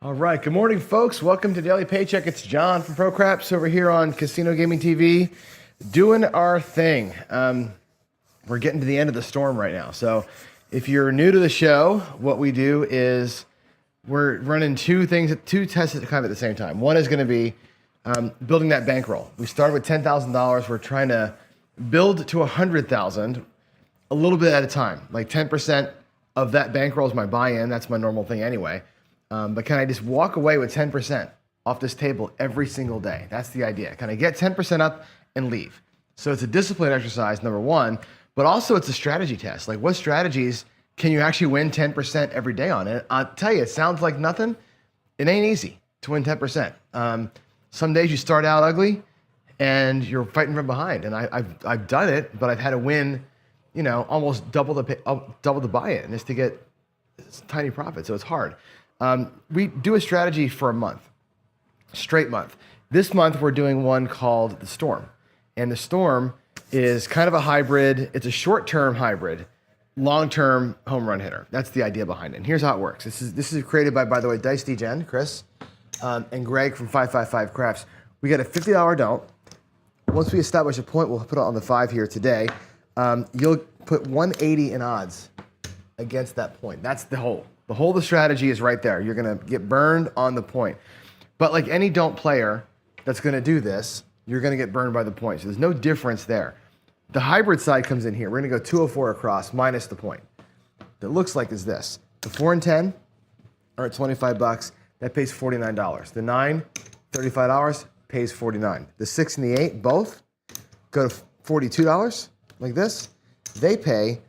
All right, good morning, folks. Welcome to Daily Paycheck. It's John from Pro Craps over here on Casino Gaming TV, doing our thing. We're getting to the end of the storm right now. So if you're new to the show, what we do is we're running two tests kind of at the same time. One is going to be building that bankroll. We started with $10,000. We're trying to build to $100,000 a little bit at a time. Like 10% of that bankroll is my buy-in. That's my normal thing anyway. But can I just walk away with 10% off this table every single day? That's the idea. Can I get 10% up and leave? So it's a discipline exercise, number one, but also it's a strategy test. Like, what strategies can you actually win 10% every day on? And I'll tell you, it sounds like nothing. It ain't easy to win 10%. Some days you start out ugly and you're fighting from behind. And I've done it, but I've had to win, almost double the buy-in just to get tiny profit. So it's hard. We do a strategy for a month, straight month. This month, we're doing one called the Storm. And the Storm is kind of a hybrid. It's a short-term hybrid, long-term home run hitter. That's the idea behind it. And here's how it works. This is created by the way, Dice Degeny, Chris, and Greg from 555 Craps. We get a $50 don't. Once we establish a point, we'll put it on the 5 here today. You'll put 180 in odds against that point. That's the whole. The whole of the strategy is right there. You're going to get burned on the point. But like any don't player that's going to do this, you're going to get burned by the point. So there's no difference there. The hybrid side comes in here. We're going to go 204 across minus the point. That looks like is this. The 4 and 10 are at $25. That pays $49. The 9, $35, pays $49. The 6 and the 8, both go to $42 like this. They pay,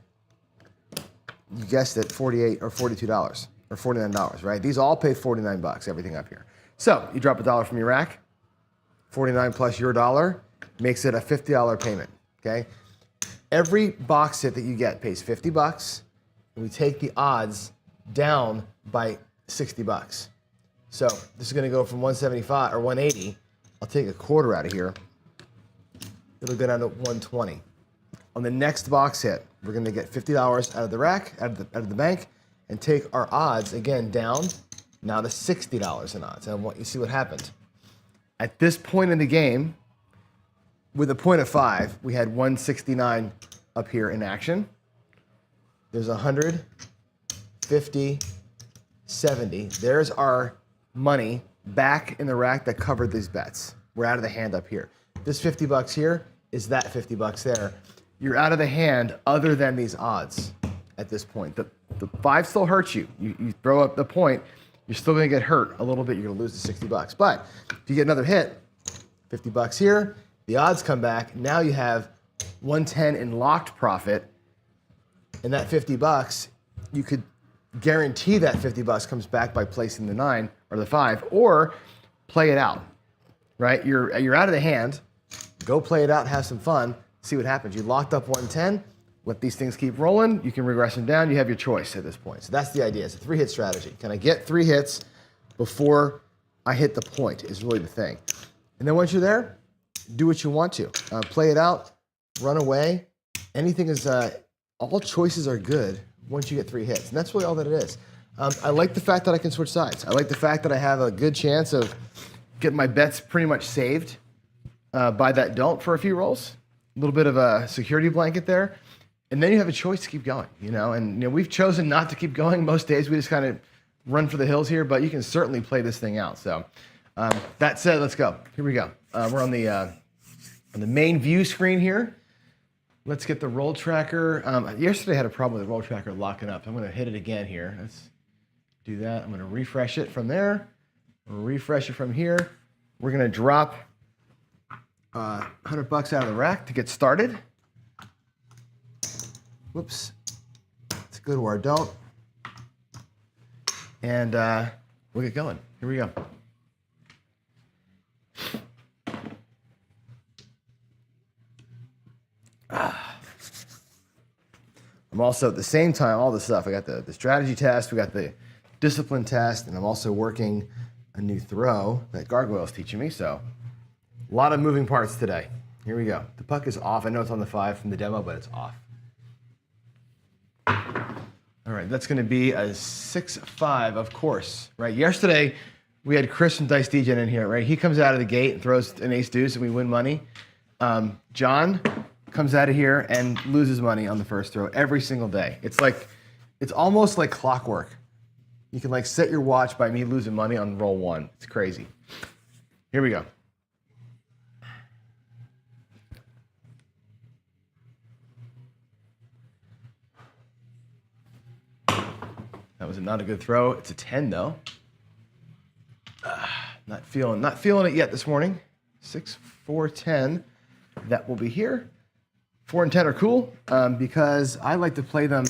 you guessed it, $48 or $42 or $49, right? These all pay $49, everything up here. So you drop $1 from your rack, 49 plus your dollar makes it a $50 payment, okay? Every box hit that you get pays $50, and we take the odds down by $60. So this is gonna go from 175 or 180. I'll take a quarter out of here. It'll go down to 120. On the next box hit, we're going to get $50 out of the rack, out of the bank, and take our odds again down now to $60 in odds. And I want you to see what happened. At this point in the game, with a point of 5, we had 169 up here in action. There's 100, 50, 70. There's our money back in the rack that covered these bets. We're out of the hand up here. This $50 here is that $50 there. You're out of the hand other than these odds at this point. The 5 still hurts you. You throw up the point, you're still gonna get hurt a little bit. You're gonna lose the $60. But if you get another hit, $50 here, the odds come back. Now you have 110 in locked profit. And that $50, you could guarantee that $50 comes back by placing the 9 or the 5, or play it out, right? You're out of the hand. Go play it out, have some fun. See what happens. You locked up 110. Let these things keep rolling. You can regress them down. You have your choice at this point. So that's the idea. It's a 3-hit strategy. Can I get 3 hits before I hit the point is really the thing. And then once you're there, do what you want to. Play it out. Run away. Anything is, all choices are good once you get 3 hits. And that's really all that it is. I like the fact that I can switch sides. I like the fact that I have a good chance of getting my bets pretty much saved by that don't for a few rolls. A little bit of a security blanket there. And then you have a choice to keep going, and we've chosen not to keep going most days. We just kind of run for the hills here, but you can certainly play this thing out. So that said, let's go. Here we go. We're on the main view screen here. Let's get the roll tracker. Yesterday I had a problem with the roll tracker locking up. I'm going to hit it again here. Let's do that. I'm going to refresh it from there. Refresh it from here. We're going to drop $100 out of the rack to get started. Whoops. Let's go to our don't. And we'll get going. Here we go. I'm also at the same time, all this stuff. I got the strategy test. We got the discipline test, and I'm also working a new throw that Gargoyle is teaching me. So a lot of moving parts today. Here we go. The puck is off. I know it's on the 5 from the demo, but it's off. All right, that's going to be a 6-5, of course, right? Yesterday, we had Craps and Dice Degeny in here, right? He comes out of the gate and throws an ace deuce, and we win money. John comes out of here and loses money on the first throw every single day. It's almost like clockwork. You can like set your watch by me losing money on roll 1. It's crazy. Here we go. That was not a good throw. It's a 10 though. Not feeling it yet this morning. 6, 4, 10. That will be here. 4 and 10 are cool because I like to play them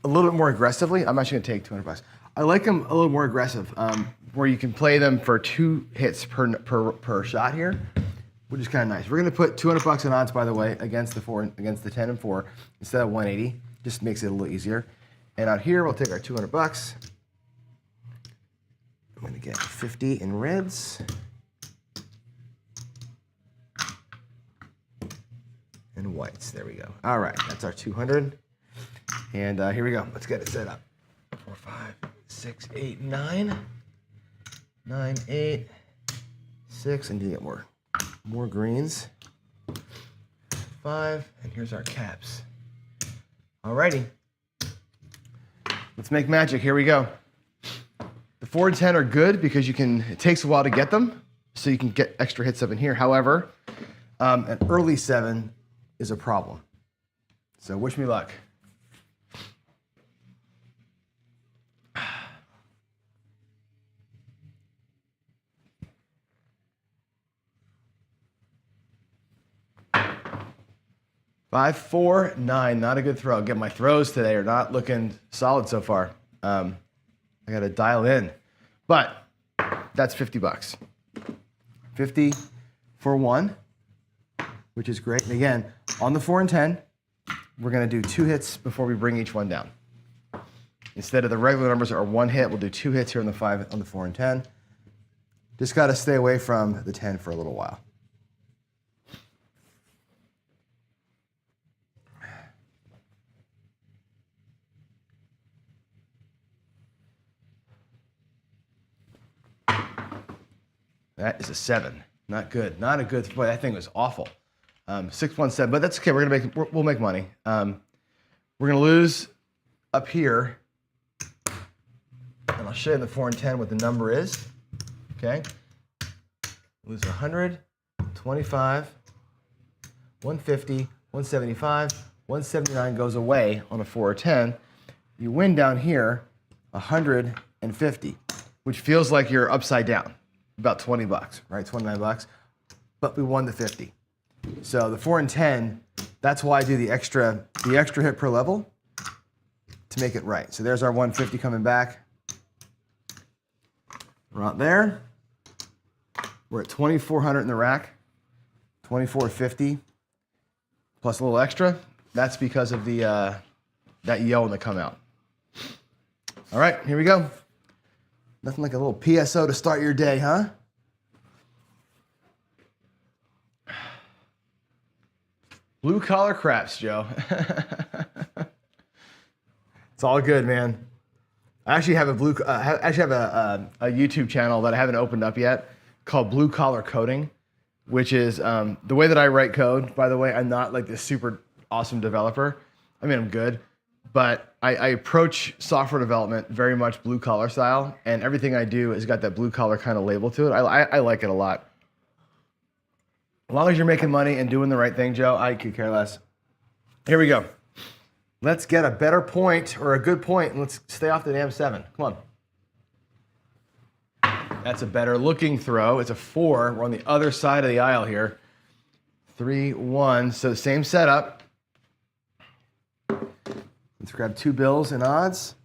a little bit more aggressively. I'm actually gonna take $200. I like them a little more aggressive, where you can play them for 2 hits per shot here, which is kind of nice. We're gonna put $200 in odds, by the way, against the 10 and 4 instead of 180. Just makes it a little easier. And out here, we'll take our $200. I'm gonna get 50 in reds. And whites, there we go. All right, that's our 200. And here we go, let's get it set up. 4, 5, 6, 8, 9. 9, 8, 6, and you get more greens. 5, and here's our caps. All righty. Let's make magic. Here we go. The 4 and 10 are good because it takes a while to get them, so you can get extra hits up in here. However, an early 7 is a problem. So wish me luck. Five, 4, 9, not a good throw. Again, my throws today are not looking solid so far. I got to dial in, but that's $50. 50 for 1, which is great. And again, on the 4 and 10, we're going to do 2 hits before we bring each one down. Instead of the regular numbers are 1 hit, we'll do 2 hits here on the 5, on the 4 and 10. Just got to stay away from the 10 for a little while. That is a 7. Not good. Not a good. Boy, that thing was awful. 617, but that's okay. We'll make money. We're gonna lose up here, and I'll show you in the 4 and 10 what the number is. Okay. Lose 100, 25, 150, 175, 179 goes away on a 4 or 10. You win down here 150, which feels like you're upside down. About $20, right? $29, but we won the 50. So the 4 and 10, that's why I do the extra hit per level to make it right. So there's our 150 coming back. We're out there. We're at 2,400 in the rack, 2,450 plus a little extra. That's because of the that yell when they come out. All right, here we go. Nothing like a little PSO to start your day, huh? Blue collar craps, Joe. It's all good, man. I actually have a a YouTube channel that I haven't opened up yet called Blue Collar Coding, which is the way that I write code. By the way, I'm not like this super awesome developer. I mean, I'm good. But I approach software development very much blue collar style, and everything I do has got that blue collar kind of label to it. I like it a lot. As long as you're making money and doing the right thing, Joe, I could care less. Here we go. Let's get a better point or a good point, and let's stay off the damn 7. Come on. That's a better looking throw. It's a 4. We're on the other side of the aisle here. 3, 1. So same setup. Let's grab 2 bills and odds.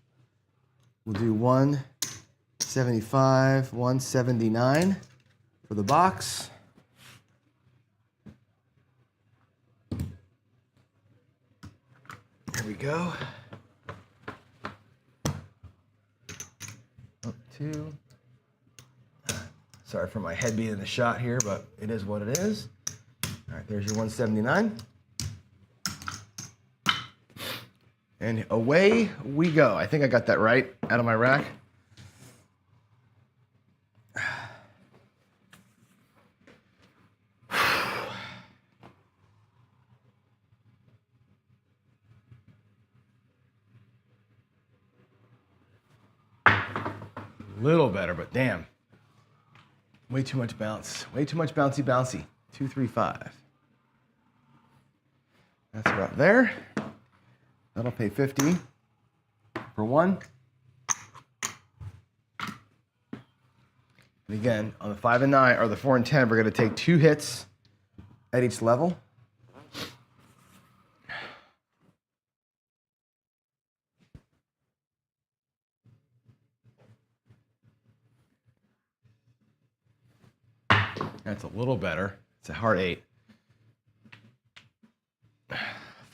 We'll do 175, 179 for the box. There we go. 2. Sorry for my head being in the shot here, but it is what it is. All right, there's your 179. And away we go. I think I got that right out of my rack. Little better, but damn. Way too much bounce. Way too much bouncy bouncy. 2, 3, 5. That's about there. That'll pay 50 for 1. And again, on the 5 and 9 or the 4 and 10, we're going to take 2 hits at each level. That's a little better. It's a hard 8.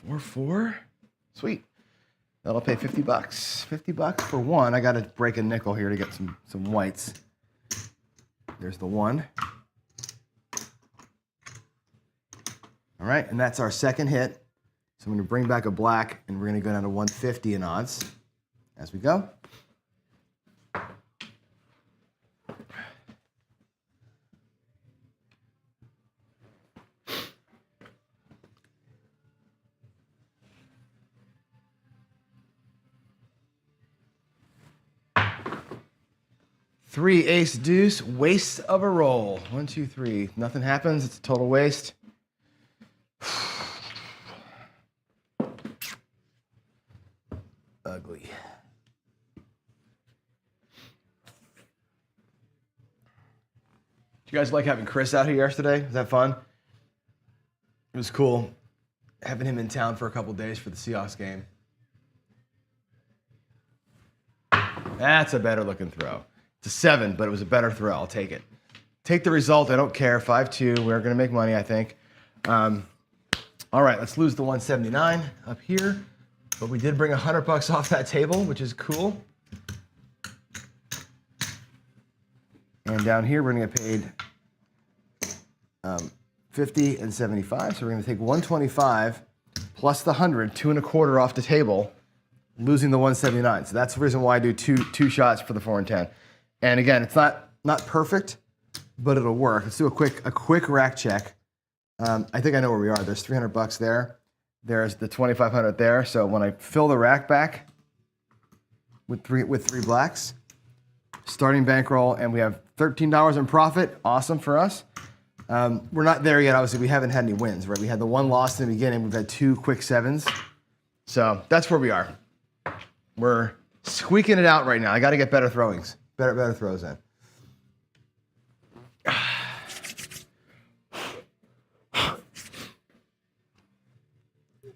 4, 4. Sweet. That'll pay $50. $50 for 1. I got to break a nickel here to get some whites. There's the 1. All right, and that's our second hit. So I'm going to bring back a black, and we're going to go down to 150 in odds as we go. Three ace deuce, waste of a roll. 1, 2, 3. Nothing happens. It's a total waste. Ugly. Did you guys like having Chris out here yesterday? Was that fun? It was cool having him in town for a couple days for the Seahawks game. That's a better looking throw. It's a 7, but it was a better throw. I'll take it. Take the result. I don't care. 5-2. We're going to make money, I think. All right, let's lose the 179 up here. But we did bring $100 off that table, which is cool. And down here, we're going to get paid 50 and 75. So we're going to take 125 plus the 100, 2 1/4 off the table, losing the 179. So that's the reason why I do two shots for the 4 and 10. And again, it's not perfect, but it'll work. Let's do a quick rack check. I think I know where we are. There's $300 there. There's the 2,500 there. So when I fill the rack back with three blacks, starting bankroll, and we have $13 in profit. Awesome for us. We're not there yet. Obviously, we haven't had any wins, right? We had the 1 loss in the beginning. We've had 2 quick 7s. So that's where we are. We're squeaking it out right now. I got to get better throwings. Better throws in.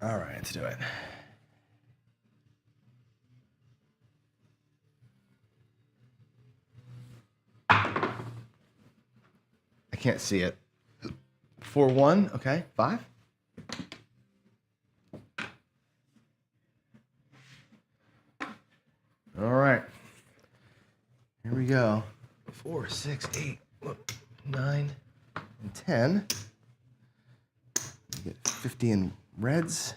All right, let's do it. I can't see it. 4-1, okay, 5. All right. Here we go. 4, 6, 8, 9, and 10. Get 50 in reds.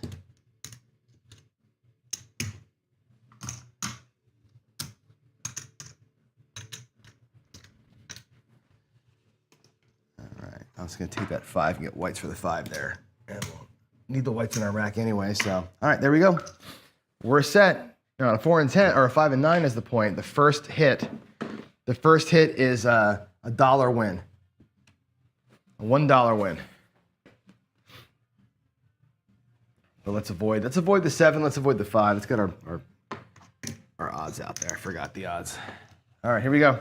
All right. I was going to take that 5 and get whites for the 5 there. And we'll need the whites in our rack anyway. So, all right, there we go. We're set. Now, a 4 and 10 or a 5 and 9 is the point. The first hit is a $1 win. A $1 win. But let's avoid the 7. Let's avoid the 5. Let's get our odds out there. I forgot the odds. All right, here we go.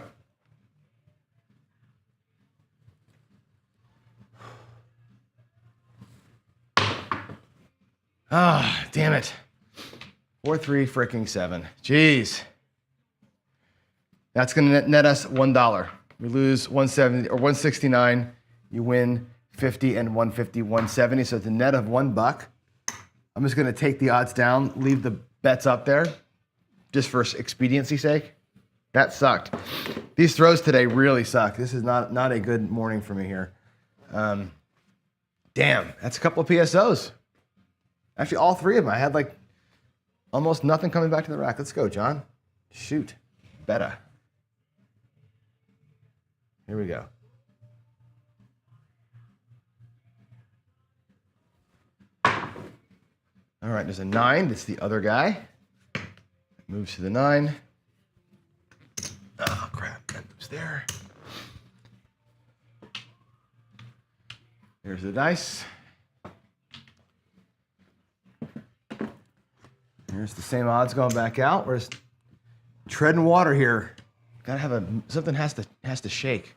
Ah, damn it. 4, 3, freaking 7. Jeez. That's going to net us $1. We lose 170 or 169. You win 50 and 150, 170. So it's a net of $1. I'm just going to take the odds down, leave the bets up there, just for expediency's sake. That sucked. These throws today really suck. This is not a good morning for me here. Damn, that's a couple of PSOs. Actually, all three of them. I had like almost nothing coming back to the rack. Let's go, John. Shoot. Better. Here we go. All right, there's a 9. That's the other guy. Moves to the 9. Oh, crap. That moves there. There's the dice. Here's the same odds going back out. We're just treading water here. Gotta have something has to shake.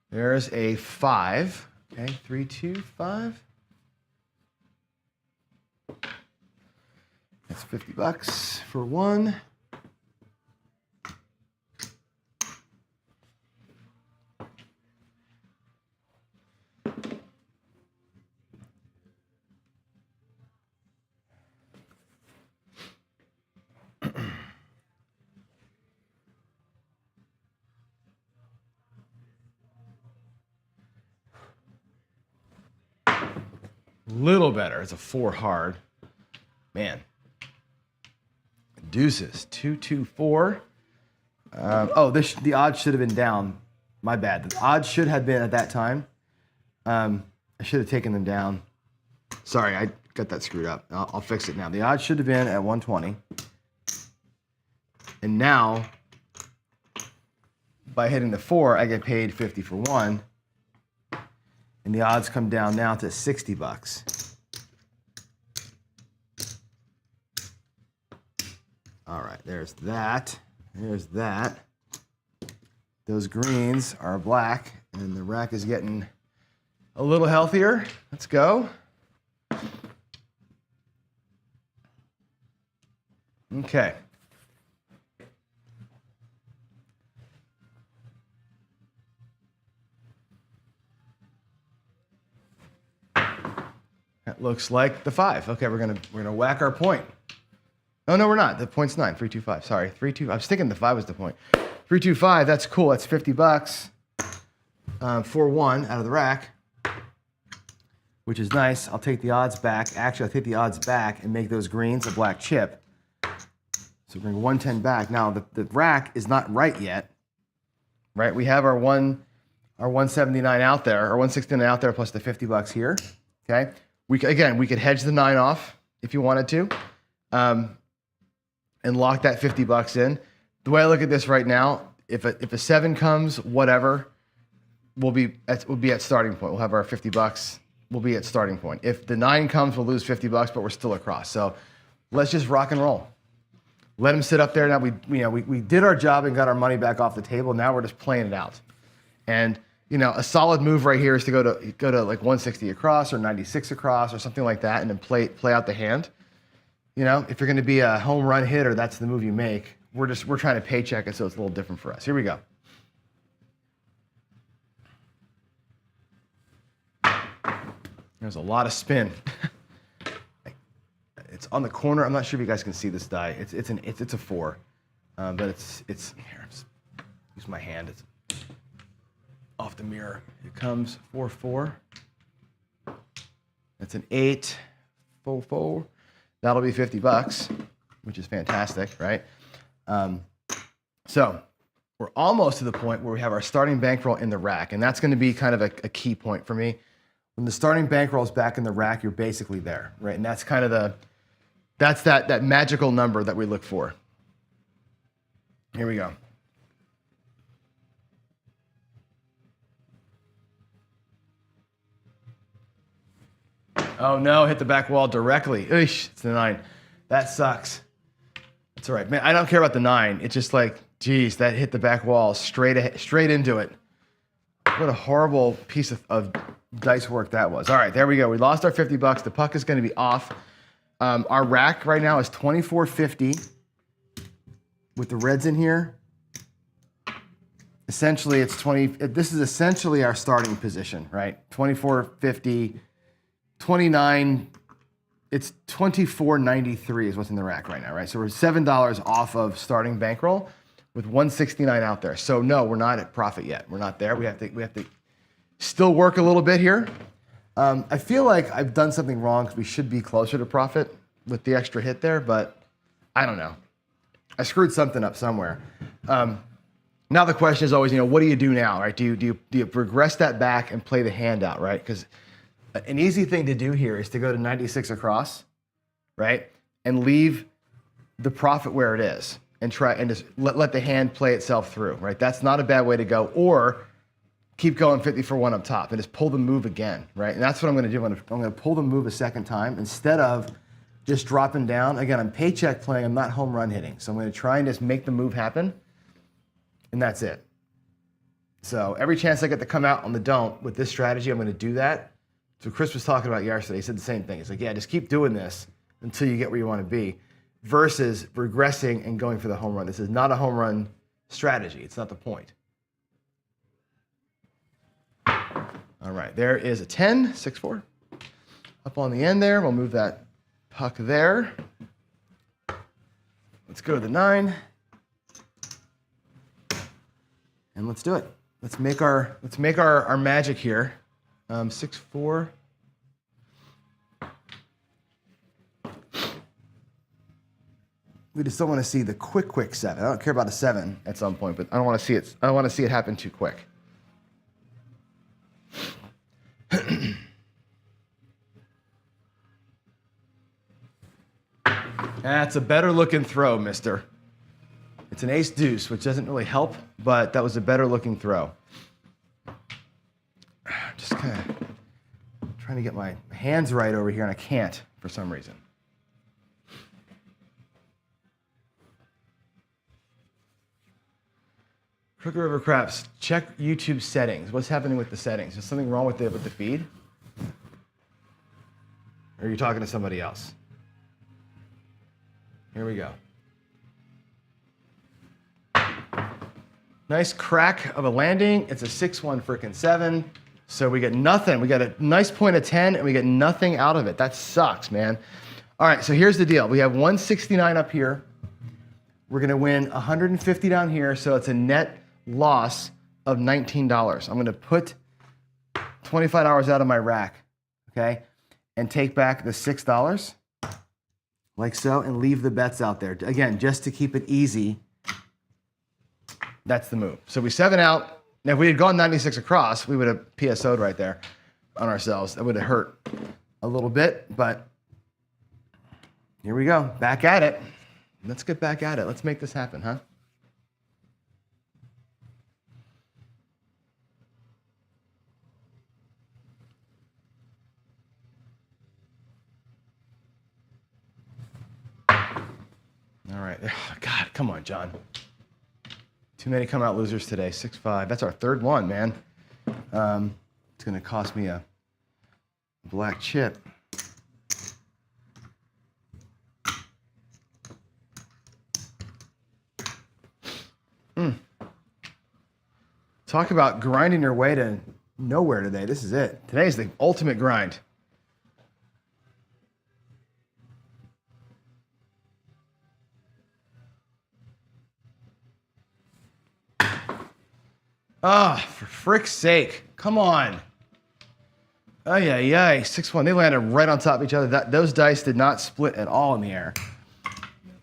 There's a 5. Okay, 3, 2, 5. That's $50 for one. Little better. It's a 4 hard. Man. Deuces. 2, 2, 4. The odds should have been down. My bad. The odds should have been at that time. I should have taken them down. Sorry, I got that screwed up. I'll fix it now. The odds should have been at 120. And now, by hitting the 4, I get paid 50 for one. And the odds come down now to $60. All right, there's that. There's that. Those greens are black, and the rack is getting a little healthier. Let's go. Okay. That looks like the 5. Okay, we're gonna whack our point. Oh no, we're not. The point's 9. 3, 2, 5. Sorry, 3, 2. I was thinking the 5 was the point. 3, 2, 5. That's cool. That's $50 for one out of the rack, which is nice. I'll take the odds back. Actually, I'll take the odds back and make those greens a black chip. So bring 110 back. Now the rack is not right yet. Right? We have our 179 out there, our 169 out there, plus the $50 here. Okay. We could hedge the 9 off if you wanted to, and lock that $50 in. The way I look at this right now, if a 7 comes, whatever, we'll be at starting point. We'll have our $50. We'll be at starting point. If the 9 comes, we'll lose $50, but we're still across. So let's just rock and roll. Let him sit up there. Now we did our job and got our money back off the table. Now we're just playing it out. And a solid move right here is to go to like 160 across or 96 across or something like that, and then play out the hand. If you're going to be a home run hitter, that's the move you make. We're trying to paycheck it, so it's a little different for us. Here we go. There's a lot of spin. It's on the corner. I'm not sure if you guys can see this die. It's a 4, but it's here. Use my hand. It's off the mirror. It comes 4, 4. That's an 8, 4, 4. That'll be $50, which is fantastic, right? So we're almost to the point where we have our starting bankroll in the rack, and that's going to be kind of a key point for me. When the starting bankroll is back in the rack, you're basically there, right? And that's kind of that magical number that we look for. Here we go. Oh no, hit the back wall directly. Eesh, it's the 9. That sucks. That's all right. Man, I don't care about the 9. It's just like, geez, that hit the back wall straight into it. What a horrible piece of dice work that was. All right, there we go. We lost our $50. The puck is going to be off. Our rack right now is $24.50 with the reds in here. essentially it's 20. This is essentially our starting position, right? 24.50, 29. It's 24.93 is what's in the rack right now, right? So we're $7 off of starting bankroll with 169 out there. So no, we're not at profit yet. We're not there. We have to still work a little bit here. I feel like I've done something wrong because we should be closer to profit with the extra hit there, but I don't know. I screwed something up somewhere. Now the question is always, what do you do now, right? Do you progress that back and play the hand out, right? Because an easy thing to do here is to go to 96 across, right? And leave the profit where it is and try and just let the hand play itself through, right? That's not a bad way to go. Or keep going 50 for 1 up top and just pull the move again, right? And that's what I'm going to do. I'm going to pull the move a second time instead of just dropping down. Again, I'm paycheck playing. I'm not home run hitting. So I'm going to try and just make the move happen, and that's it. So every chance I get to come out on the don't with this strategy, I'm going to do that. So Chris was talking about yesterday. He said the same thing. He's like, yeah, just keep doing this until you get where you want to be versus regressing and going for the home run. This is not a home run strategy. It's not the point. All right, there is a 10, 6-4. Up on the end there, we'll move that puck there. Let's go to the 9. And let's do it. Let's make our magic here. 6-4. We just don't want to see the quick 7. I don't care about a 7 at some point, but I don't want to see it. I don't want to see it happen too quick. That's a better looking throw, mister. It's an ace deuce, which doesn't really help, but that was a better looking throw. Just kind of trying to get my hands right over here, and I can't for some reason. Crooked River Craps, check YouTube settings. What's happening with the settings? Is something wrong with the feed? Or are you talking to somebody else? Here we go. Nice crack of a landing. It's a 6-1 frickin' 7. So we get nothing. We got a nice point of 10 and we get nothing out of it. That sucks, man. All right, so here's the deal. We have 169 up here. We're gonna win 150 down here, so it's a net loss of $19. I'm gonna put $25 out of my rack, okay? And take back the $6, like so, and leave the bets out there. Again, just to keep it easy. That's the move. So we 7 out. Now, if we had gone 96 across, we would have PSO'd right there on ourselves. That would have hurt a little bit, but here we go. Back at it. Let's get back at it. Let's make this happen, huh? All right. God, come on, John. Too many come out losers today. 6-5. That's our third one, man. It's going to cost me a black chip. Talk about grinding your way to nowhere today. This is it. Today's the ultimate grind. Ah, for frick's sake. Come on. Ay, 6-1. They landed right on top of each other. Those dice did not split at all in the air.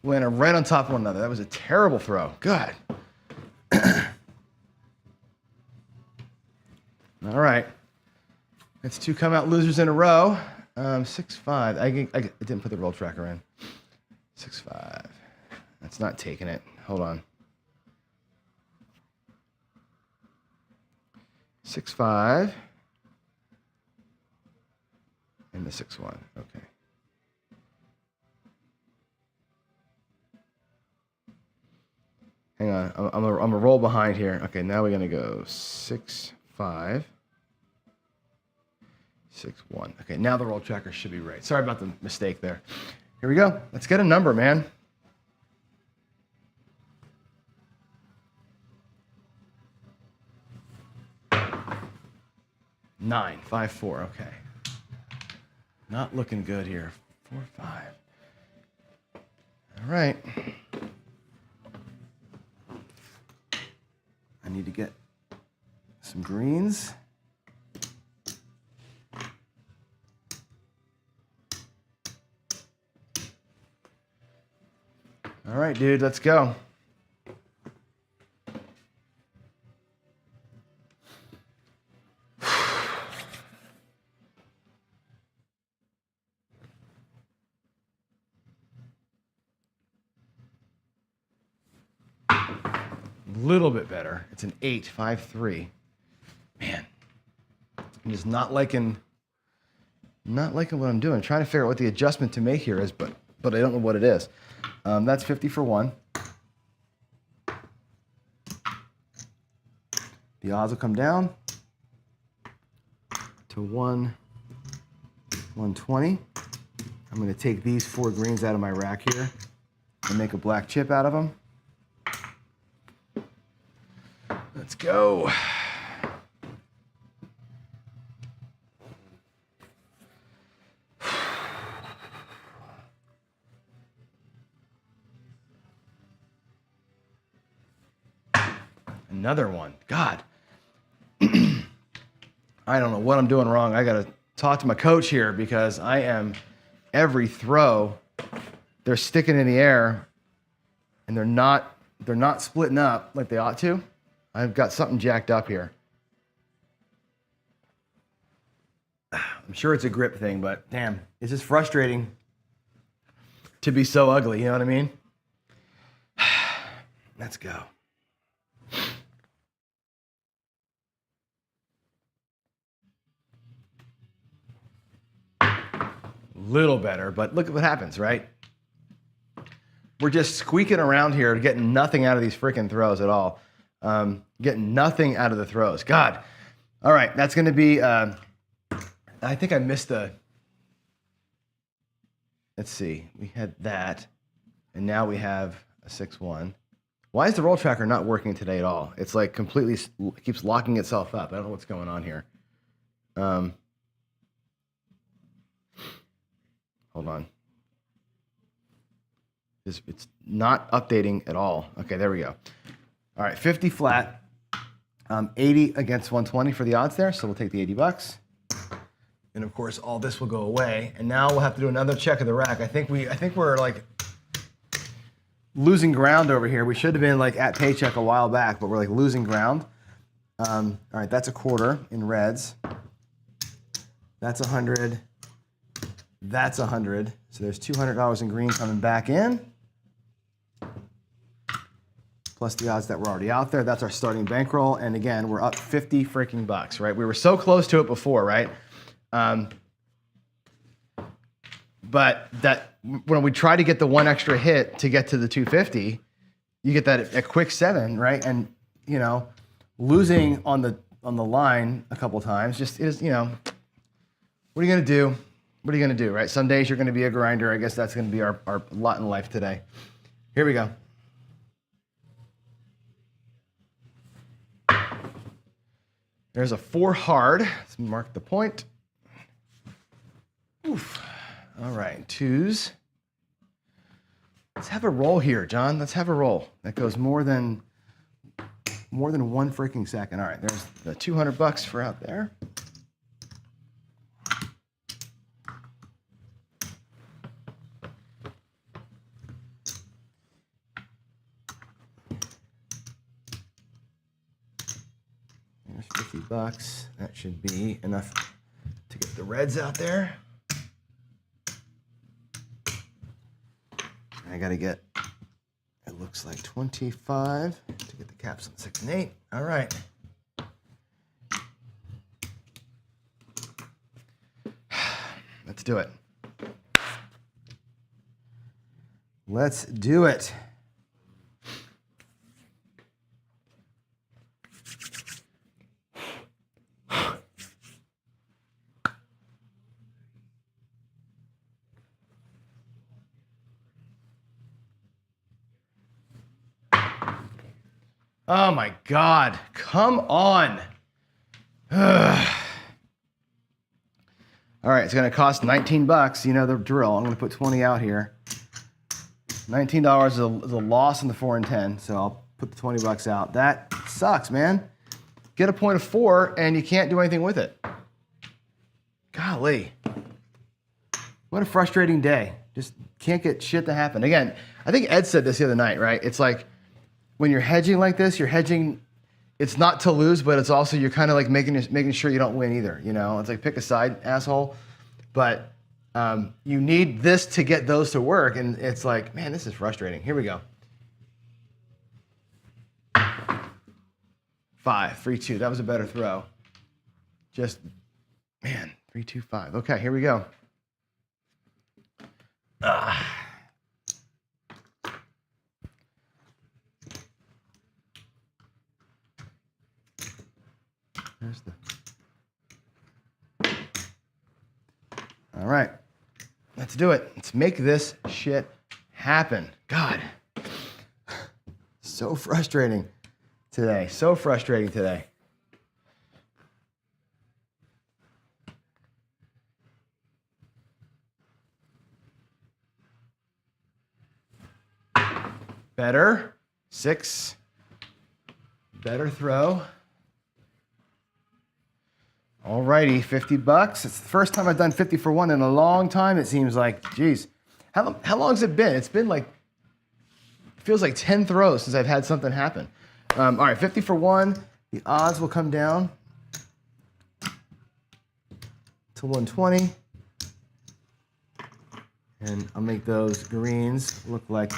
Landed right on top of one another. That was a terrible throw. God. All right. That's 2 come out losers in a row. 6-5. I didn't put the roll tracker in. 6-5. That's not taking it. Hold on. 6-5. And the 6-1. Okay. Hang on. I'm a roll behind here. Okay, now we're going to go 6-5. 6-1. Okay, now the roll tracker should be right. Sorry about the mistake there. Here we go. Let's get a number, man. 9, 5, 4. Okay. Not looking good here. 4, 5. All right. I need to get some greens. All right, dude, let's go. Little bit better. It's an 8, 5, 3. Man, I'm just not liking what I'm doing. I'm trying to figure out what the adjustment to make here is, but I don't know what it is. That's 50 for 1. The odds will come down to 120. I'm going to take these 4 greens out of my rack here and make a black chip out of them. Let's go. Another one. God. I don't know what I'm doing wrong. I got to talk to my coach here because I am every throw they're sticking in the air and they're not splitting up like they ought to. I've got something jacked up here. I'm sure it's a grip thing, but damn, it's just frustrating to be so ugly. You know what I mean? Let's go. Little better, but look at what happens, right? We're just squeaking around here, getting nothing out of these freaking throws at all. Getting nothing out of the throws. God. All right, that's going to be, I think I missed the, let's see. We had that, and now we have a 6-1. Why is the roll tracker not working today at all? It's like completely, it keeps locking itself up. I don't know what's going on here. Hold on. It's not updating at all. Okay, there we go. All right, 50 flat, 80 against 120 for the odds there. So we'll take the $80. And of course, all this will go away. And now we'll have to do another check of the rack. I think we're like losing ground over here. We should have been like at Paycheck a while back, but we're like losing ground. All right, that's a quarter in reds. That's 100. That's 100. So there's $200 in green coming back in. Plus the odds that were already out there. That's our starting bankroll. And again, we're up 50 freaking bucks, right? We were so close to it before, right? But that when we try to get the one extra hit to get to the 250, you get that a quick 7, right? And you know, losing on the line a couple times just is, you know, what are you gonna do? What are you gonna do, right? Some days you're gonna be a grinder. I guess that's gonna be our lot in life today. Here we go. There's a 4 hard. Let's mark the point. Oof. All right, 2s. Let's have a roll here, John. Let's have a roll. That goes more than 1 freaking second. All right, there's the $200 for out there. There's $50. That should be enough to get the reds out there. I got to get, it looks like 25 to get the caps on 6 and 8. All right. Let's do it. Let's do it. Oh my God, come on. All right, it's gonna cost 19 bucks. You know the drill. I'm gonna put 20 out here. $19 is a loss in the 4 and 10, so I'll put the 20 bucks out. That sucks, man. Get a point of 4 and you can't do anything with it. Golly. What a frustrating day. Just can't get shit to happen. Again, I think Ed said this the other night, right? It's like when you're hedging like this, you're hedging, it's not to lose, but it's also, you're kind of like making sure you don't win either. You know, it's like pick a side, asshole. But you need this to get those to work. And it's like, man, this is frustrating. Here we go. 5, 3, 2. That was a better throw. Just, man, 3, 2, 5. Okay, here we go. There's the. All right, let's do it. Let's make this shit happen. God, so frustrating today. So frustrating today. Better. 6. Better throw. All righty, 50 bucks. It's the first time I've done 50 for 1 in a long time, it seems like. Geez. How long has it been? It's been like, it feels like 10 throws since I've had something happen. All right, 50 for 1. The odds will come down to 120. And I'll make those greens look like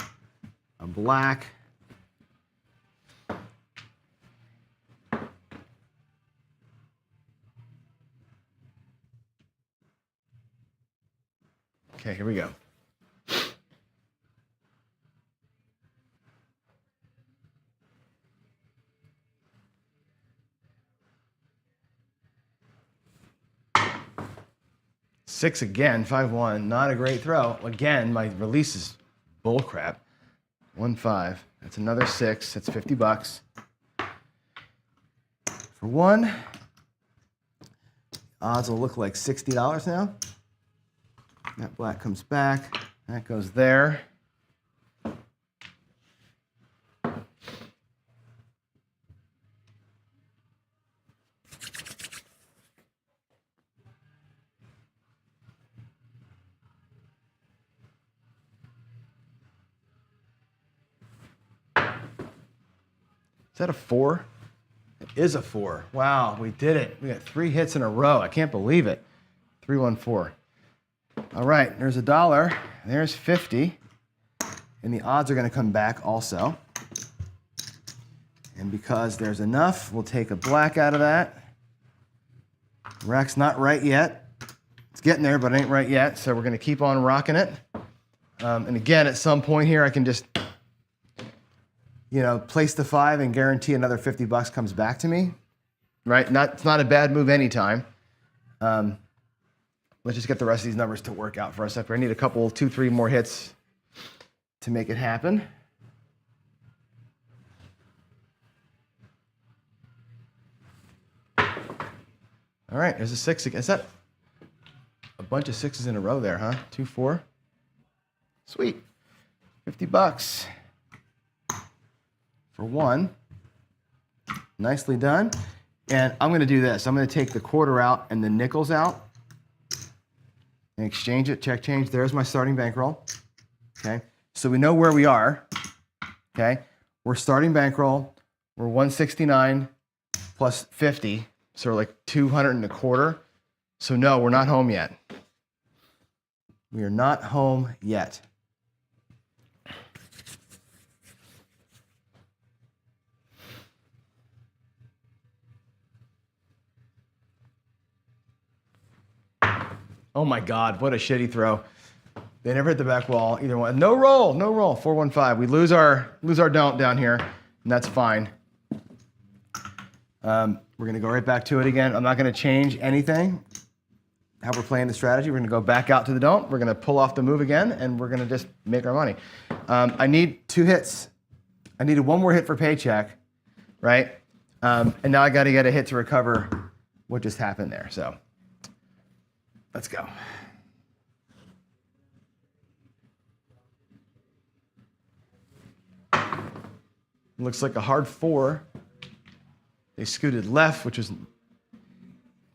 a black. Okay, here we go. Six again, 5-1. Not a great throw. Again, my release is bullcrap. 1-5. That's another 6. That's 50 bucks. For 1. Odds will look like $60 now. That black comes back. That goes there. Is that a 4? It is a 4. Wow, we did it. We got 3 hits in a row. I can't believe it. 3-1-4. All right, there's $1. There's 50. And the odds are going to come back also. And because there's enough, we'll take a black out of that. Rack's not right yet. It's getting there, but it ain't right yet. So we're going to keep on rocking it. And again, at some point here, I can just, you know, place the 5 and guarantee another 50 bucks comes back to me. Right? It's not a bad move anytime. Let's just get the rest of these numbers to work out for us. I need a couple, 2, 3 more hits to make it happen. All right, there's a 6 again. Is that a bunch of 6s in a row there, huh? 2, 4. Sweet. 50 bucks for 1. Nicely done. And I'm going to do this. I'm going to take the quarter out and the nickels out and exchange it. Check change. There's my starting bankroll. Okay. So we know where we are. Okay. We're starting bankroll. We're 169 plus 50. So we're like 200 and a quarter. So no, we're not home yet. We are not home yet. Oh my God, what a shitty throw. They never hit the back wall, either one. No roll, 4-1-5. We lose our don't down here, and that's fine. We're gonna go right back to it again. I'm not gonna change anything, how we're playing the strategy. We're gonna go back out to the don't. We're gonna pull off the move again, and we're gonna just make our money. I need 2 hits. I needed 1 more hit for paycheck, right? And now I gotta get a hit to recover what just happened there, so. Let's go. Looks like a hard 4. They scooted left, which is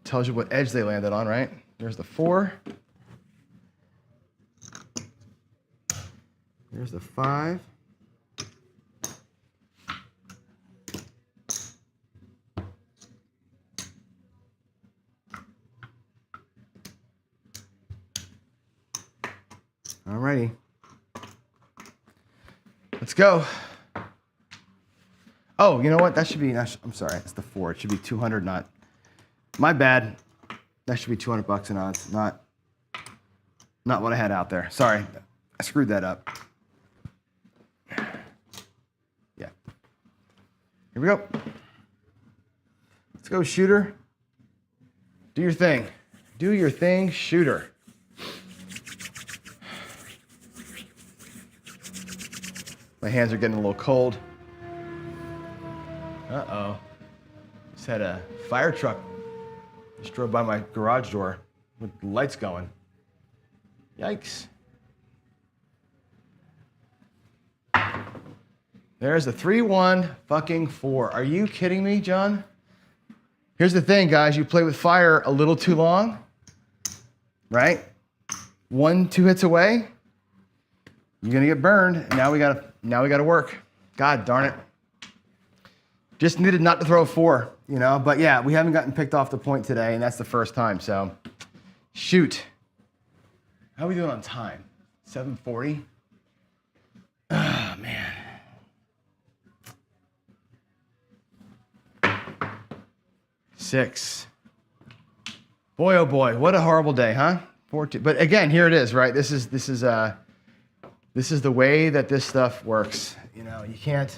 tells you what edge they landed on, right? There's the 4. There's the 5. Alrighty. Let's go. Oh, you know what? That should be, I'm sorry, it's the 4. It should be 200, not, my bad. That should be 200 bucks in odds, not what I had out there. Sorry, I screwed that up. Yeah. Here we go. Let's go, shooter. Do your thing. Do your thing, shooter. My hands are getting a little cold. Uh-oh. Just had a fire truck just drove by my garage door with the lights going. Yikes. There's the 3-1 fucking 4. Are you kidding me, John? Here's the thing, guys. You play with fire a little too long, right? 1, 2 hits away, you're gonna get burned. And now we gotta work. God darn it. Just needed not to throw a 4, you know? But yeah, we haven't gotten picked off the point today, and that's the first time, so shoot. How are we doing on time? 7:40? Oh, man. Six. Boy, oh boy, what a horrible day, huh? 14. But again, here it is, right? This is the way that this stuff works. You know, you can't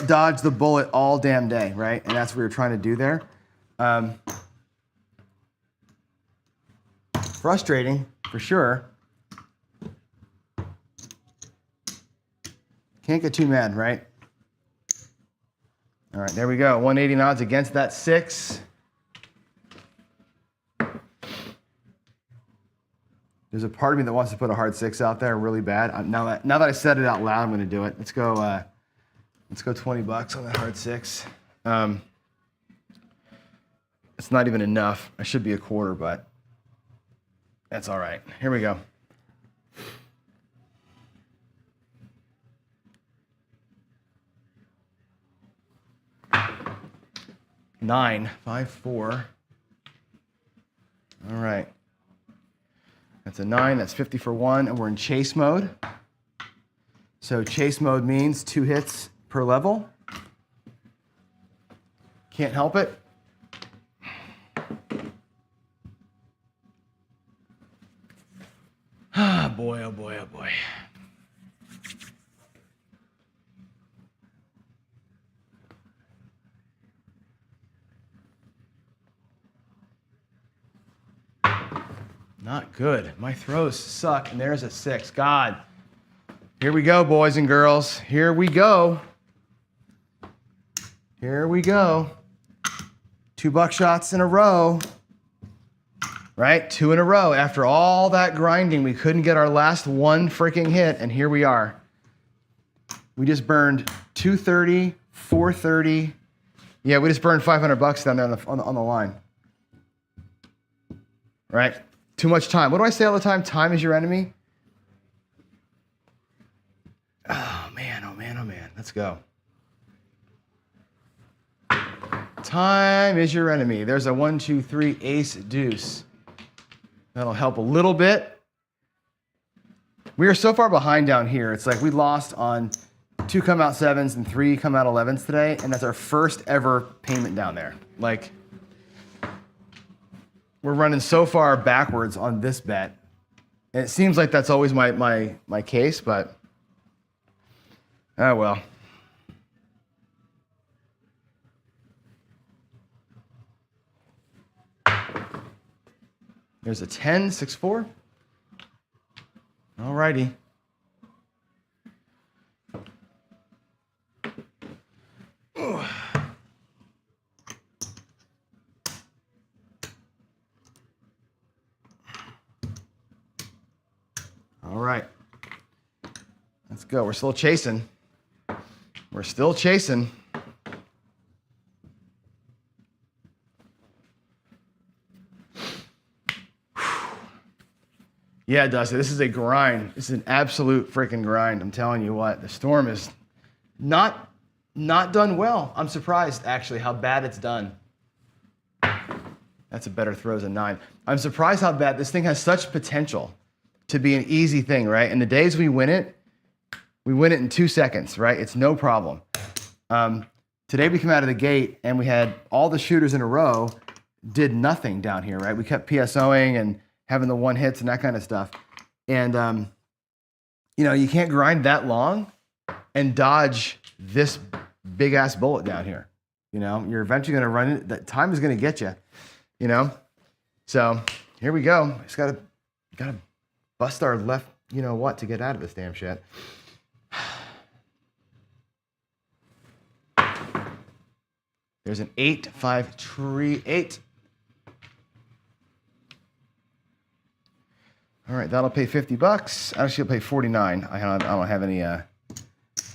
dodge the bullet all damn day, right? And that's what we were trying to do there. Frustrating, for sure. Can't get too mad, right? All right, there we go. 180 odds against that 6. There's a part of me that wants to put a hard 6 out there really bad. Now that I said it out loud, I'm going to do it. Let's go 20 bucks on that hard 6. It's not even enough. I should be a quarter, but that's all right. Here we go. Nine, 5, 4. All right. That's a 9. That's 50 for 1, and we're in chase mode. So chase mode means 2 hits per level. Can't help it. Ah, boy, oh boy, oh boy. Not good. My throws suck, and there's a 6. God. Here we go, boys and girls. Here we go. Here we go. 2 buckshots in a row. Right? 2 in a row. After all that grinding, we couldn't get our last one freaking hit, and here we are. We just burned 230, 430. Yeah, we just burned 500 bucks down there on the line. Right? Too much time. What do I say all the time? Time is your enemy. Oh, man, oh, man, oh, man. Let's go. Time is your enemy. There's a 1, 2, 3 ace deuce. That'll help a little bit. We are so far behind down here. It's like we lost on 2 come out 7s and 3 come out 11s today, and that's our first ever payment down there. Like, we're running so far backwards on this bet. And it seems like that's always my case, but oh well. There's a 10, 6, 4. All righty. All right. Let's go. We're still chasing. We're still chasing. Yeah, Dusty, this is a grind. This is an absolute freaking grind. I'm telling you what, the storm is not done well. I'm surprised, actually, how bad it's done. That's a better throw as a 9. I'm surprised how bad this thing has such potential to be an easy thing, right? And the days we win it in 2 seconds, right? It's no problem. Today we come out of the gate and we had all the shooters in a row did nothing down here, right? We kept PSOing and having the 1 hits and that kind of stuff. And, you can't grind that long and dodge this big ass bullet down here. You're eventually going to run it. That time is going to get you, So here we go. Just got to bust our left, to get out of this damn shit. There's an 8-5 tree 8. All right, that'll pay $50. Actually, I'll pay $49. I don't have any. I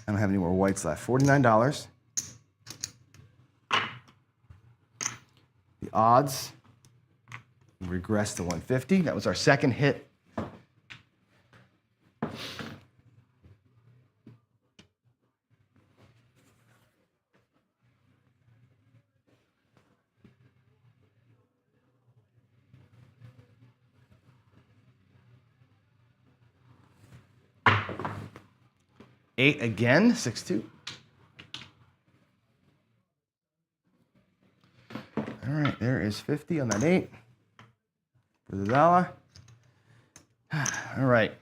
don't have any more whites left. $49. The odds regress to 150. That was our second hit. Eight again, 6-2. All right, there is 50 on that 8 for the dollar. All right.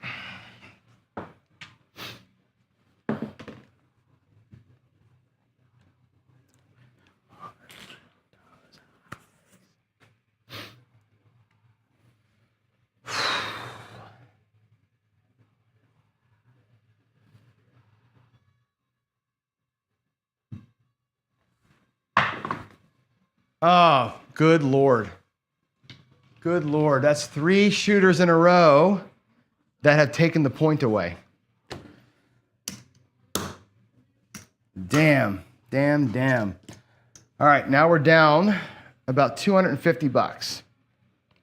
Oh, good Lord. Good Lord. That's 3 shooters in a row that have taken the point away. Damn. All right, now we're down about $250,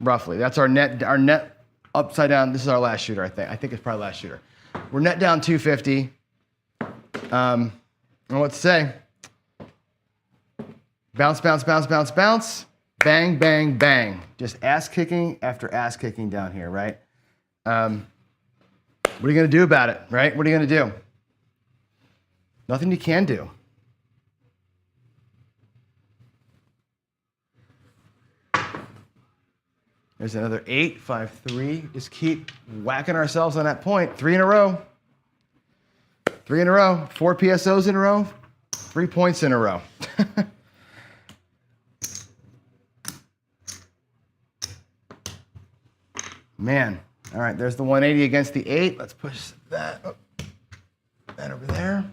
roughly. That's our net upside down. This is our last shooter, I think. I think it's probably last shooter. We're net down $250. I don't know what to say. Bounce, bounce, bounce, bounce, bounce. Bang, bang, bang. Just ass kicking after ass kicking down here, right? What are you going to do about it, right? What are you going to do? Nothing you can do. There's another 8, 5, 3. Just keep whacking ourselves on that point. 3 in a row. 3 in a row. 4 PSOs in a row. 3 points in a row. Man. All right, there's the 180 against the 8. Let's push that up. That over there.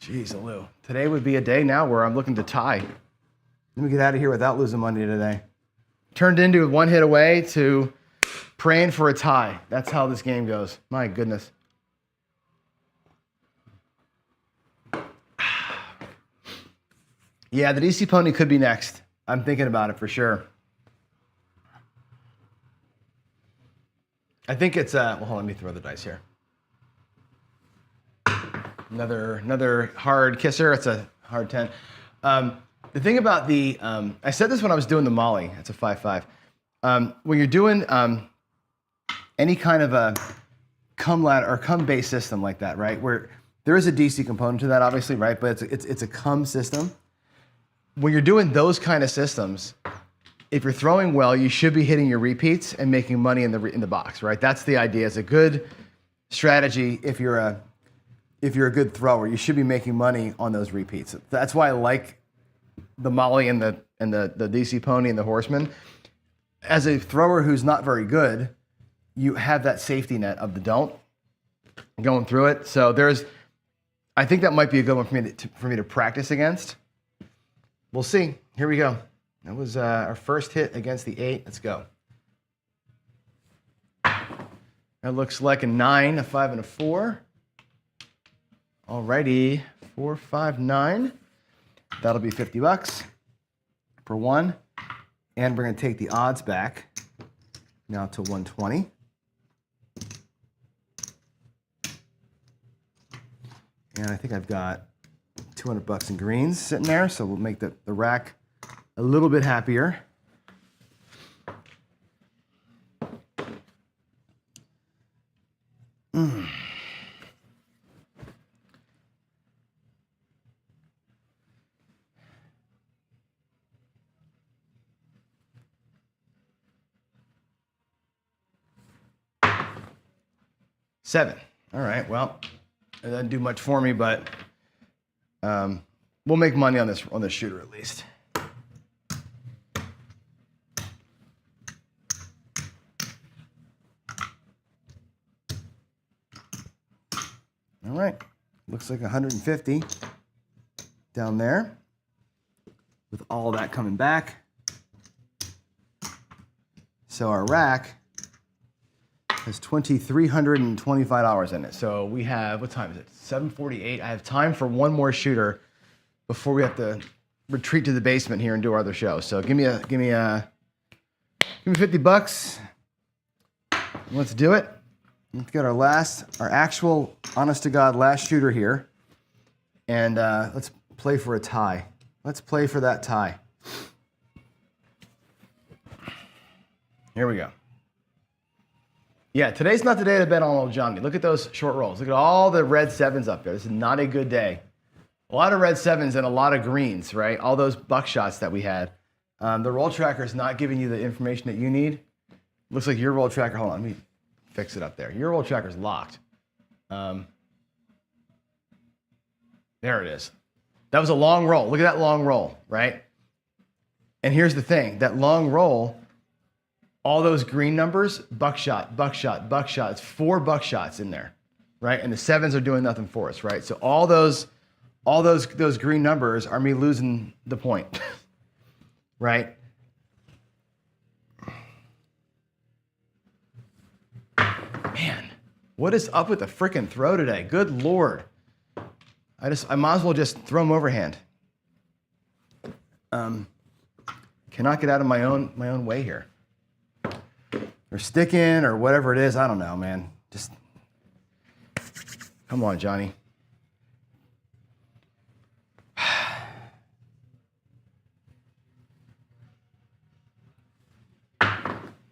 Jeez, Lou. Today would be a day now where I'm looking to tie. Let me get out of here without losing money today. Turned into 1 hit away to praying for a tie. That's how this game goes. My goodness. Yeah, the DC pony could be next. I'm thinking about it for sure. I think it's, well, hold on, let me throw the dice here. Another hard kisser. It's a hard 10. The thing about the, I said this when I was doing the Molly. It's a 5-5. When you're doing any kind of a cum ladder or cum based system like that, right? Where there is a DC component to that, obviously, right? But it's a cum system. When you're doing those kind of systems, if you're throwing well, you should be hitting your repeats and making money in the box, right? That's the idea. It's a good strategy if you're a good thrower. You should be making money on those repeats. That's why I like the Molly and the DC pony and the Horseman. As a thrower who's not very good, you have that safety net of the don't going through it. So I think that might be a good one for me to practice against. we'll see. Here we go. That was our first hit against the 8. Let's go. That looks like a 9, a 5, and a 4. Alrighty, 4, 5, 9. That'll be $50 for one. And we're going to take the odds back now to 120. And I think I've got $200 in greens sitting there, so we'll make the rack a little bit happier. Seven. All right, well, it doesn't do much for me, but we'll make money on this shooter at least. All right, looks like 150 down there with all that coming back. So our rack has $2,325 in it. So we have, what time is it? 7:48. I have time for one more shooter before we have to retreat to the basement here and do our other show. So give me $50. Let's do it. Let's get our actual, honest to God, last shooter here. And let's play for a tie. Let's play for that tie. Here we go. Yeah, today's not the day to bet on old Johnny. Look at those short rolls. Look at all the red 7s up there. This is not a good day. A lot of red 7s and a lot of greens, right? All those buckshots that we had. The roll tracker is not giving you the information that you need. Looks like your roll tracker, hold on, let me fix it up there. Your roll tracker is locked. There it is. That was a long roll. Look at that long roll, right? And here's the thing, that long roll, all those green numbers, buckshot, buckshot, buckshot. It's 4 buckshots in there, right? And the 7s are doing nothing for us, right? So all those green numbers are me losing the point, right? Man, what is up with the frickin' throw today? Good Lord. I might as well just throw them overhand. Cannot get out of my own way here. Or sticking or whatever it is. I don't know, man. Just come on, Johnny.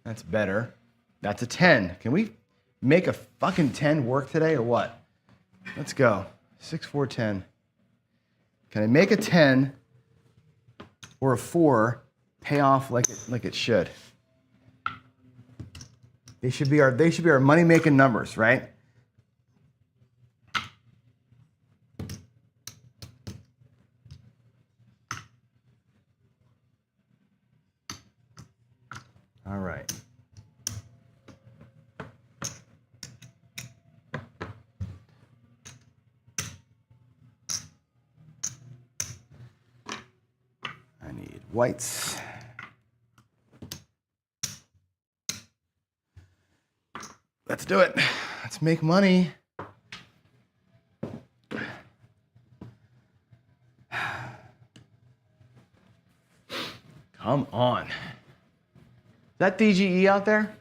That's better. That's a 10. Can we make a fucking 10 work today or what? Let's go. 6, 4, 10. Can I make a 10 or a 4 pay off like it should? They should be our money-making numbers, right? All right. I need whites. Let's do it. Let's make money. Come on. Is that DGE out there?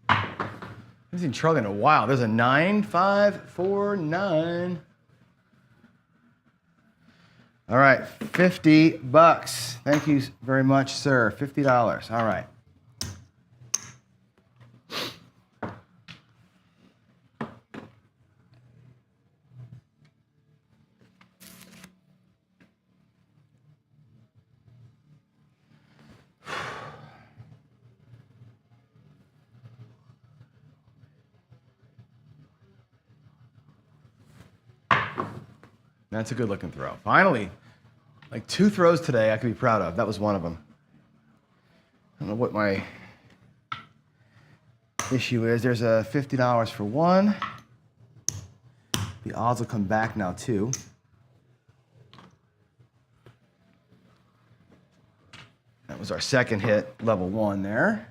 I haven't seen Charlie in a while. There's a 9, 5, 4, 9. All right, $50. Thank you very much, sir. $50. All right. That's a good looking throw. Finally, like 2 throws today I could be proud of. That was one of them. I don't know what my issue is there's a $50 for one. The odds will come back now too. That was our second hit, level 1 there.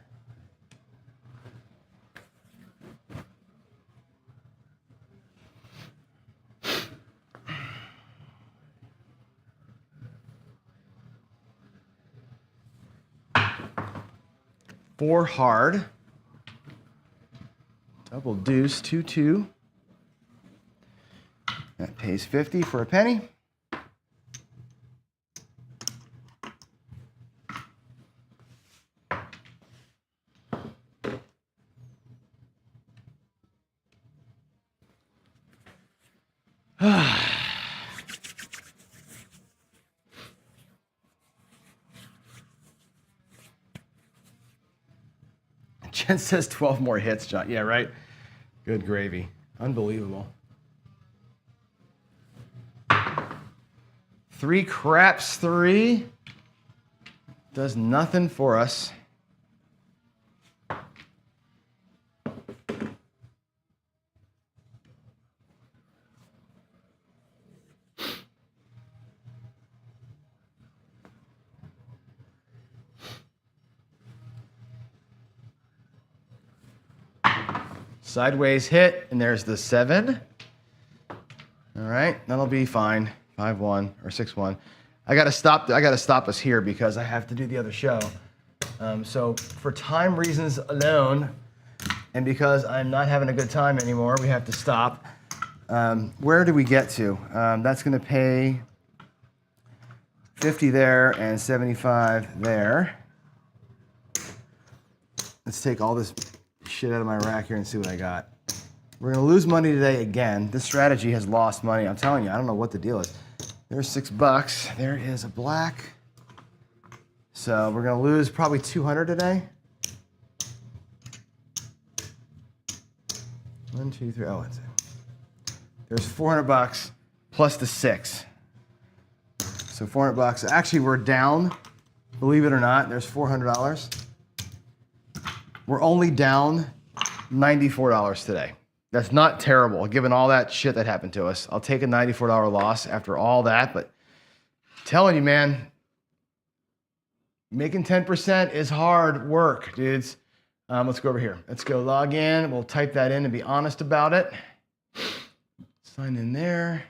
Four hard. Double deuce, 2-2. That pays 50 for a penny. Jen says 12 more hits, John. Yeah, right? Good gravy. Unbelievable. 3 craps, 3. Does nothing for us. Sideways hit, and there's the 7. All right, that'll be fine. 5-1 or 6-1. I gotta stop us here because I have to do the other show. So for time reasons alone, and because I'm not having a good time anymore, we have to stop. Where do we get to? That's gonna pay 50 there and 75 there. Let's take all this shit out of my rack here and see what I got. We're gonna lose money today again. This strategy has lost money. I'm telling you, I don't know what the deal is. There's $6. There is a black. So we're gonna lose probably 200 today. 1, 2, 3. Oh, that's it. There's $400 plus the 6. So $400. Actually, we're down. Believe it or not, there's $400. We're only down $94 today. That's not terrible, given all that shit that happened to us. I'll take a $94 loss after all that, but I'm telling you, man, making 10% is hard work, dudes. Let's go over here. Let's go log in. We'll type that in and be honest about it. Sign in there.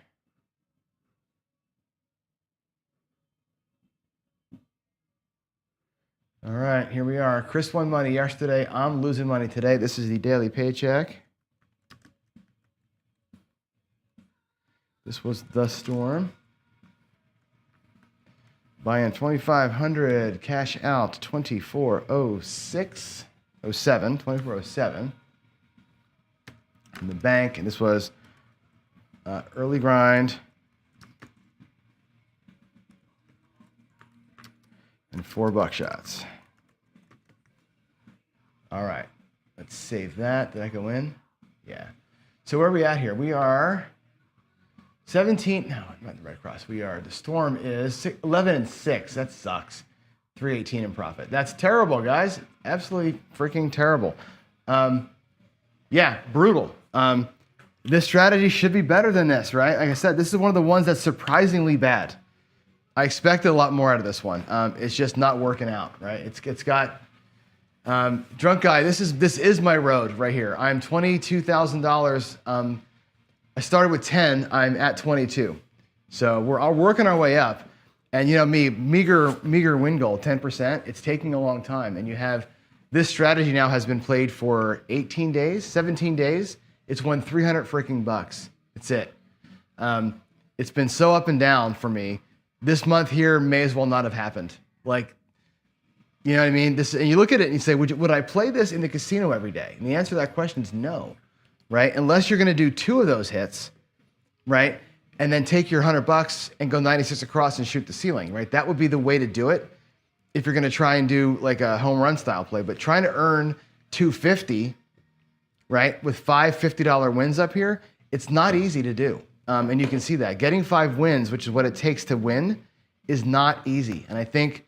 All right, here we are. Chris won money yesterday. I'm losing money today. This is the daily paycheck. This was the storm. Buy in 2,500, cash out 2406, 2407 in the bank, and this was early grind and 4 buckshots. All right, let's save that. Did I go in? Yeah. So where are we at here? We are 17, no, not the Red Cross. We are, the storm is 11 and 6. That sucks. 318 in profit. That's terrible, guys. Absolutely freaking terrible. Yeah, brutal. This strategy should be better than this, right? Like I said, this is one of the ones that's surprisingly bad. I expected a lot more out of this one. It's just not working out, right? It's got, drunk guy, this is my road right here. I'm $22,000. I started with 10, I'm at 22. So we're all working our way up. And you know me, meager win goal, 10%, it's taking a long time. And you have, this strategy now has been played for 18 days, 17 days. It's won 300 freaking bucks. That's it. It's been so up and down for me. This month here may as well not have happened. Like, you know what I mean? And you look at it and you say, would I play this in the casino every day? And the answer to that question is no. Right? Unless you're going to do 2 of those hits, right? And then take your $100 and go 96 across and shoot the ceiling, right? That would be the way to do it if you're going to try and do like a home run style play. But trying to earn $250, right, with 5 $50 wins up here, it's not easy to do. And you can see that. Getting 5 wins, which is what it takes to win, is not easy. And I think,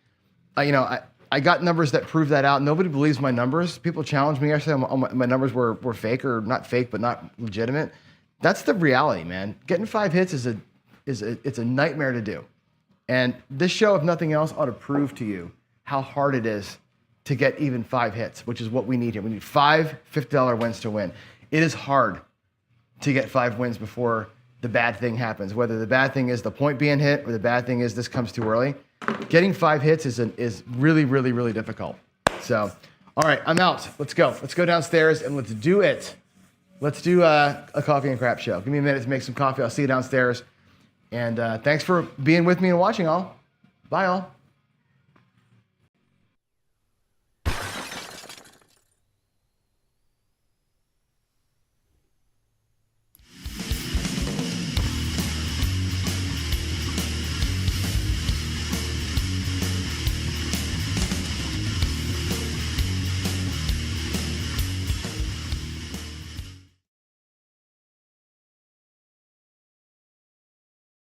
I got numbers that prove that out. Nobody believes my numbers. People challenge me. I say my numbers were fake, or not fake, but not legitimate. That's the reality, man. Getting 5 hits is a nightmare to do. And this show, if nothing else, ought to prove to you how hard it is to get even 5 hits, which is what we need here. We need 5 $50 wins to win. It is hard to get 5 wins before the bad thing happens, whether the bad thing is the point being hit or the bad thing is this comes too early. Getting 5 hits is really, really, really difficult. So, all right, I'm out. Let's go. Let's go downstairs and let's do it. Let's do a coffee and crap show. Give me a minute to make some coffee. I'll see you downstairs. And thanks for being with me and watching all. Bye, all.